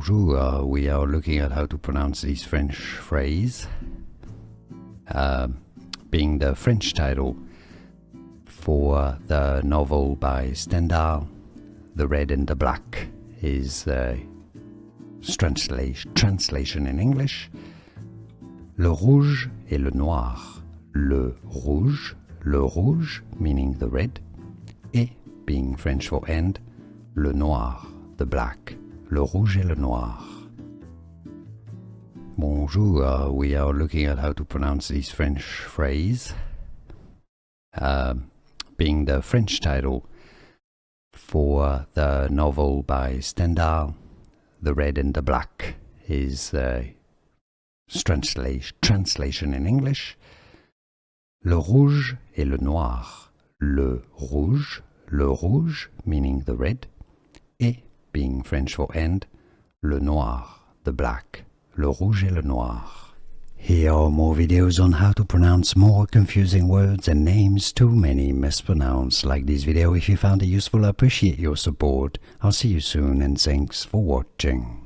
Bonjour, we are looking at how to pronounce this French phrase, being the French title for the novel by Stendhal, The Red and the Black is translation in English. Le rouge et le noir. Le rouge meaning the red, et being French for and, le noir, the black. Le rouge et le noir. Bonjour, we are looking at how to pronounce this French phrase, being the French title for the novel by Stendhal, The Red and the Black is translation in English. Le rouge et le noir. Le rouge meaning the red, et being French for and, le noir, the black. Le rouge et le noir. Here are more videos on how to pronounce more confusing words and names too many mispronounced. Like this video if you found it useful. I appreciate your support. I'll see you soon and thanks for watching.